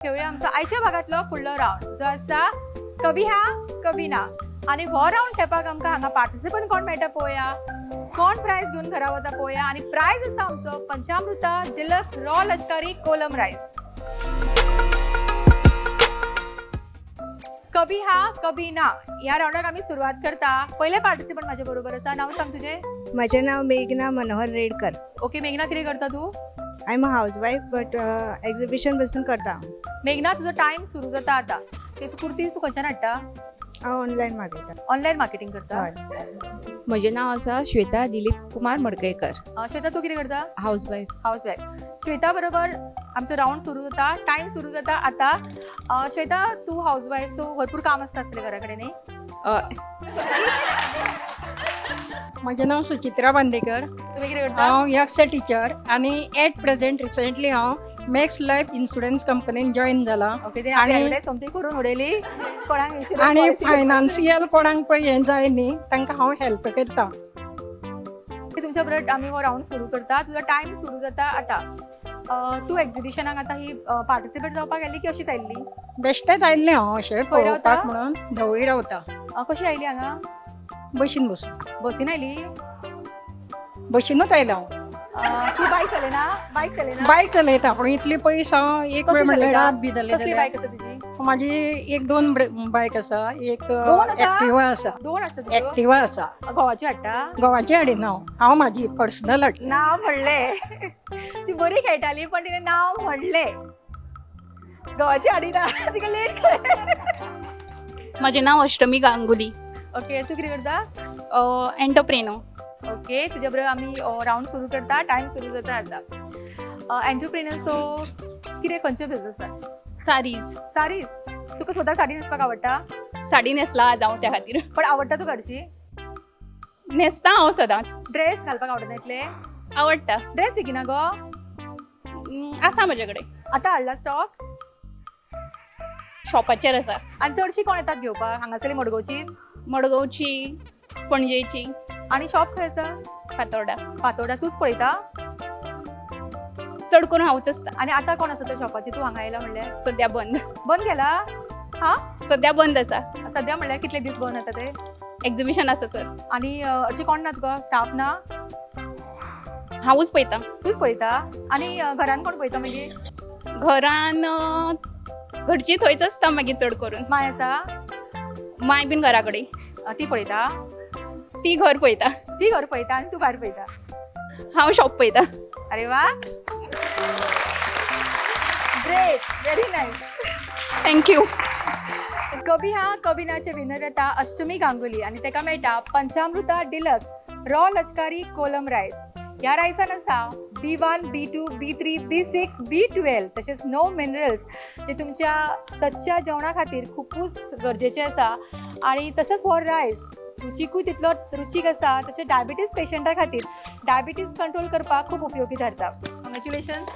घेऊया आमचा आयच्या भागातलो फुडलो राऊंड जो आसता कभी हा कभी ना आणि हो राऊंड खेळपाक आमकां हांगा पार्टिसिपंट कोण मेळटा पळोवया कोण प्राइज घेऊन घरा वता पळोवया आणि प्राइज आसा आमचो पंचामृता डिलक्स रॉ लश्करी कोलम रायस. कभी हा कभी ना या राऊंडाक आम्ही सुरुवात करता. पहिले पार्टिसिपंट माझ्या बरोबर आसा. नाव सांग तुझे. माझे नाव मेघना मनोहर रेडकर. ओके मेघना, कितें करता तू? I am a housewife but exhibition बसून करता. मेघना, तुझो टाइम सुरू जाता आता. तेच कुर्तीज तू खंयच्यान हाडटा? हांव ऑनलायन मागयता. ऑनलायन मार्केटिंग करता. हय. म्हजें नाव आसा श्वेता दिलीप कुमार मडकयकर. श्वेता, तू कितें करता? हाऊसवाईफ. हाऊसवाईफ. श्वेता बरोबर आमचो राऊंड सुरू जाता. टाइम सुरू जाता आता. श्वेता, तू हाऊसवाईफ सो भरपूर काम आसता आसतलें घरा कडेन न्ही? म्हजें नाव सुचित्रा बांदेकर. तुम्ही कितें करता? हांव यक्स टिचर आनी एट प्रेझेंट रिसंटली हांव मॅक्स लायफ इन्शुरन्स कंपनीन जॉईन जाला. ओके, ते आणि- आपल्याकडे समती करून उडयली कोणाक insurance आनी policy फायनान्शियल कोणाक पळय हें जाय न्ही तांकां हांव हेल्प करता. करता. तुमच्या बरोबर आम्ही हो राऊंड सुरू करता. तुझा टाइम सुरू जाता आता. तू एक्झिबिशनाक आता ही पार्टिसिपेट जावपाक आयली की अशीच आयल्ली? बेश्टेच आयिल्लें हांव अशें खंय रावता? पळोवपाक म्हणून धवळी रावता. कशी आयली हांगा? बशीन बसून बसीन आयली? बशीनूच आयला हांव. तू बायक चलयना? बायक चलयना? बायक चलयता पूण इतली पयस हांव एक कसली वेळ म्हणल्यार चलयता? रात बी जाले कसली जाल्यार बायक आसा तुजी? म्हाजी एक दोन बायक आसा. एक दोन आसा? एक्टिवा आसा. दोन आसा तुज्यो? एक्टिवा आसा. घोवाची हाडटा? गोवाची हाडीन हांव म्हाजी पर्सनल हाडटा. नाव म्हणले. ती बरी खेळटाली पण तिने नाव म्हणले. गव्हाची हाडिना तिका लेट. माझे नाव अष्टमी गांगुली. ओके, तू कितें करता? एंटरप्रेनो. ओके, तुज्या बरोबर आमी राऊंड सुरू करता. टाइम सुरू जाता आता. एंटरप्रेनर सो कितें खंयचे बिझनस आसा? सारीज. साडीज. तुका स्वता साडी न्हेसपाक आवडटा? साडी नेसला आज हांव त्या खातीर. पण आवडटा तुका हरशी? नेसता हांव सदांच. ड्रेस घालपाक आवडना इतले? आवडटा. ड्रेस विकिना गो? आसा म्हजे कडेन. आतां हाडला स्टॉक? शॉपाचेर आसा. आनी चडशी कोण येतात घेवपाक? हांगासरली मडगांवचीच? मडगांवची, पणजेची, आनी शॉप खंय आसा? फातोर्डा. फातोर्डा. तूच पळयता? चड करून हांवूच आसता. आनी आतां कोण आसा त्या शॉपाची? तू हांगा येयला म्हणल्यार? सद्या बंद. बंद केला? सद्या बंद आसा. सध्या म्हणल्यार कितले दीस बंद आसा ते? एक्झिबिशन आसा सर. आणि अशी कोण ना तुका? स्टाफ ना? हांवूच पळयता. तूच पळयता? आणि घरान कोण पळयता मागीर? घरान घरची थंयच आसता मागीर चड करून. माय आसा? माय बीन घरा कडेन. ती पळयता? ती घर पळयता. ती घर पळयता आणि तू भायर पळयता? हांव शॉप पळयता. अरे वा, ग्रेट, व्हेरी नाईस. थँक्यू. कभी हा कभी नाचे विनर येता अष्टमी गांगुली आणि तेका मेळटा पंचामृता डिलक्स रॉ लश्करी कोलम रायस. ह्या रायसान आसा B1, B2, B3, B6, B12 तसेच 9 मिनरल्स जे तुमच्या सदच्या जेवणा खातीर खूपच गरजेचे आसा. आणि तसंच हो रायस रुचीकूय तितलो रुचीक आसा. तशें डायबिटीज पेशंटा खातीर डायबिटीज कंट्रोल करपाक खूप उपयोगी ठरता. कॉंग्रॅच्युलेशन्स.